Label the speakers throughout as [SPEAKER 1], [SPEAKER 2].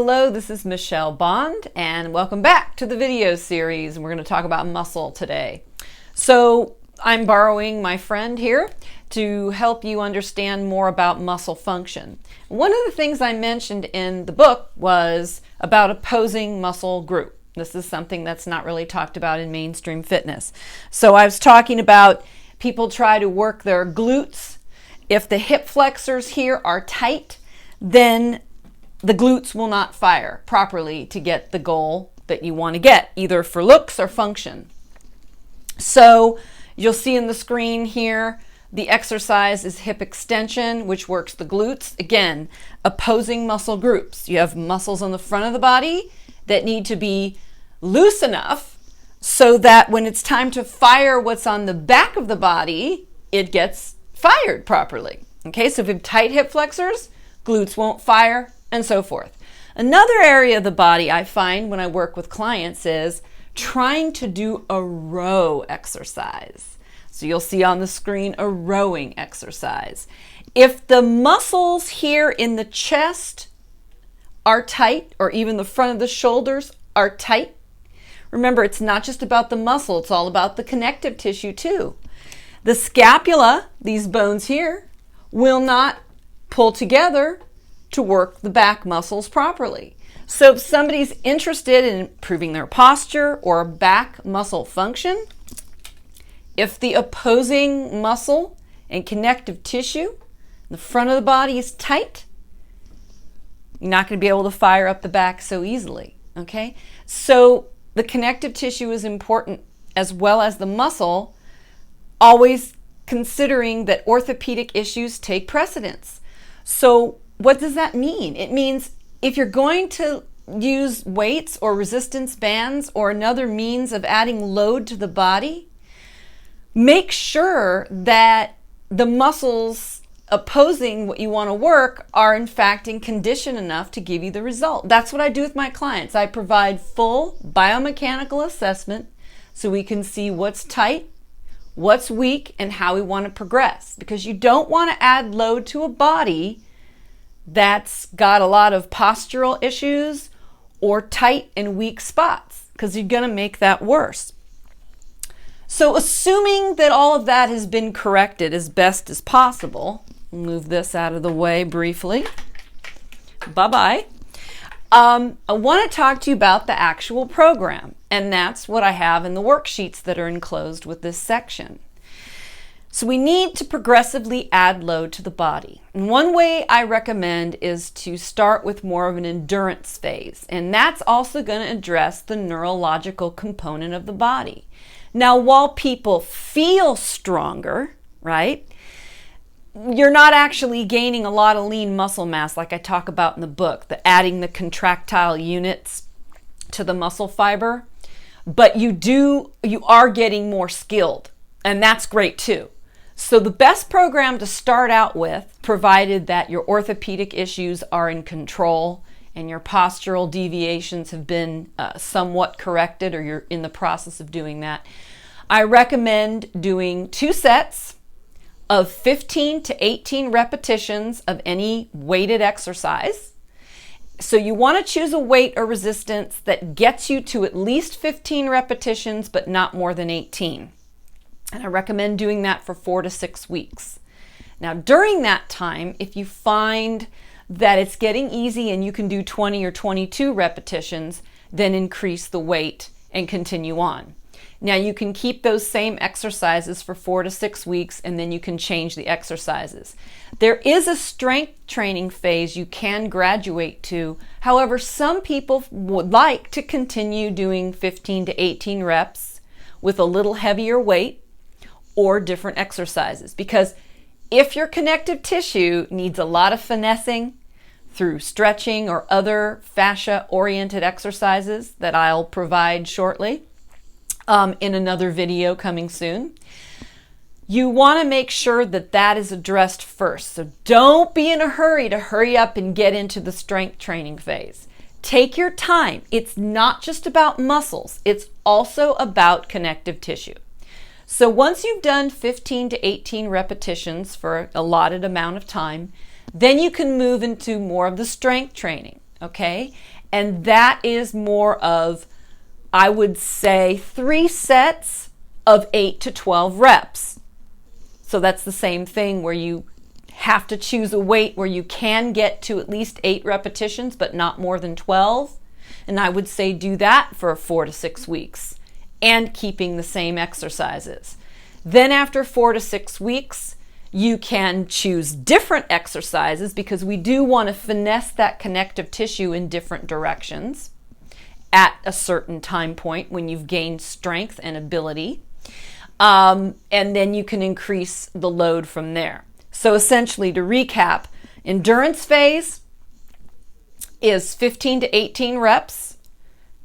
[SPEAKER 1] Hello, this is Michelle Bond, and welcome back to the video series. We're going to talk about muscle today. So I'm borrowing my friend here to help you understand more about muscle function. One of the things I mentioned in the book was about opposing muscle group. This is something that's not really talked about in mainstream fitness. So I was talking about people try to work their glutes. If the hip flexors here are tight, then the glutes will not fire properly to get the goal that you want to get, either for looks or function. So you'll see in the screen here, the exercise is hip extension, which works the glutes. Again, opposing muscle groups. You have muscles on the front of the body that need to be loose enough so that when it's time to fire what's on the back of the body, it gets fired properly. Okay, so if you have tight hip flexors, glutes won't fire, and so forth. Another area of the body I find when I work with clients is trying to do a row exercise. So you'll see on the screen a rowing exercise. If the muscles here in the chest are tight, or even the front of the shoulders are tight, remember it's not just about the muscle, it's all about the connective tissue too. The scapula, these bones here, will not pull together to work the back muscles properly. So if somebody's interested in improving their posture or back muscle function, if the opposing muscle and connective tissue, the front of the body is tight, you're not going to be able to fire up the back so easily, okay? So the connective tissue is important as well as the muscle, always considering that orthopedic issues take precedence. So what does that mean? It means if you're going to use weights or resistance bands or another means of adding load to the body, make sure that the muscles opposing what you want to work are in fact in condition enough to give you the result. That's what I do with my clients. I provide full biomechanical assessment so we can see what's tight, what's weak, and how we want to progress. Because you don't want to add load to a body that's got a lot of postural issues or tight and weak spots, because you're going to make that worse. So assuming that all of that has been corrected as best as possible, move this out of the way briefly. Bye-bye. I want to talk to you about the actual program, and that's what I have in the worksheets that are enclosed with this section. So we need to progressively add load to the body. And one way I recommend is to start with more of an endurance phase. And that's also going to address the neurological component of the body. Now, while people feel stronger, right, you're not actually gaining a lot of lean muscle mass like I talk about in the book, adding the contractile units to the muscle fiber. But you are getting more skilled, and that's great too. So the best program to start out with, provided that your orthopedic issues are in control and your postural deviations have been somewhat corrected, or you're in the process of doing that, I recommend doing 2 sets of 15 to 18 repetitions of any weighted exercise. So you want to choose a weight or resistance that gets you to at least 15 repetitions, but not more than 18. And I recommend doing that for 4 to 6 weeks. Now, during that time, if you find that it's getting easy and you can do 20 or 22 repetitions, then increase the weight and continue on. Now, you can keep those same exercises for 4 to 6 weeks, and then you can change the exercises. There is a strength training phase you can graduate to. However, some people would like to continue doing 15 to 18 reps with a little heavier weight or different exercises, because if your connective tissue needs a lot of finessing through stretching or other fascia-oriented exercises that I'll provide shortly in another video coming soon, you want to make sure that that is addressed first. So don't be in a hurry to hurry up and get into the strength training phase. Take your time. It's not just about muscles, it's also about connective tissue. So once you've done 15 to 18 repetitions for an allotted amount of time, then you can move into more of the strength training. okay? And that is more of, I would say, 3 sets of 8 to 12 reps. So that's the same thing where you have to choose a weight where you can get to at least 8 repetitions, but not more than 12. And I would say do that for 4 to 6 weeks and keeping the same exercises. Then after 4 to 6 weeks, you can choose different exercises because we do want to finesse that connective tissue in different directions at a certain time point when you've gained strength and ability. And then you can increase the load from there. So essentially, to recap, endurance phase is 15 to 18 reps,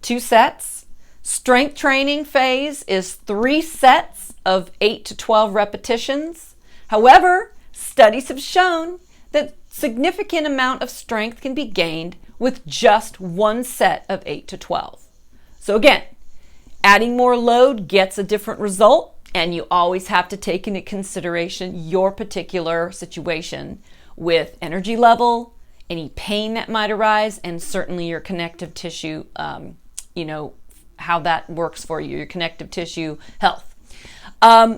[SPEAKER 1] 2 sets. Strength training phase is 3 sets of 8 to 12 repetitions. However, studies have shown that significant amount of strength can be gained with just 1 set of 8 to 12. So again, adding more load gets a different result, and you always have to take into consideration your particular situation with energy level, any pain that might arise, and certainly your connective tissue, how that works for you, your connective tissue health.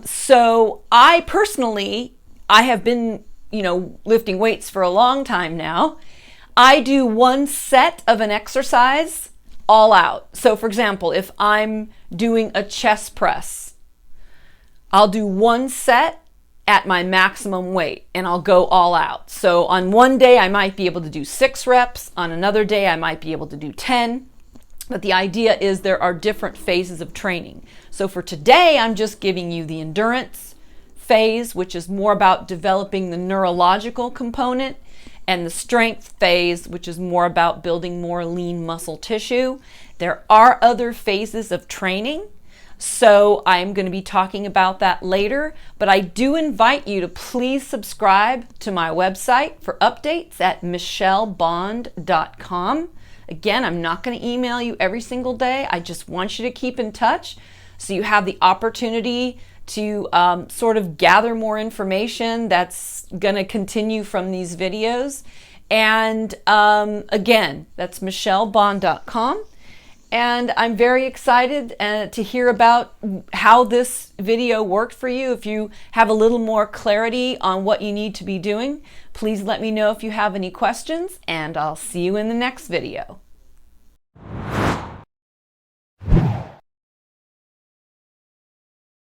[SPEAKER 1] So I personally, I have been, lifting weights for a long time now. I do 1 set of an exercise all out. So for example, if I'm doing a chest press, I'll do 1 set at my maximum weight and I'll go all out. So on one day I might be able to do 6 reps. On another day I might be able to do 10. But the idea is there are different phases of training. So for today, I'm just giving you the endurance phase, which is more about developing the neurological component, and the strength phase, which is more about building more lean muscle tissue. There are other phases of training, so I'm going to be talking about that later, but I do invite you to please subscribe to my website for updates at michellebond.com. Again, I'm not going to email you every single day. I just want you to keep in touch so you have the opportunity to sort of gather more information that's going to continue from these videos. And again, that's michellebond.com. And I'm very excited to hear about how this video worked for you. If you have a little more clarity on what you need to be doing, please let me know if you have any questions, and I'll see you in the next video.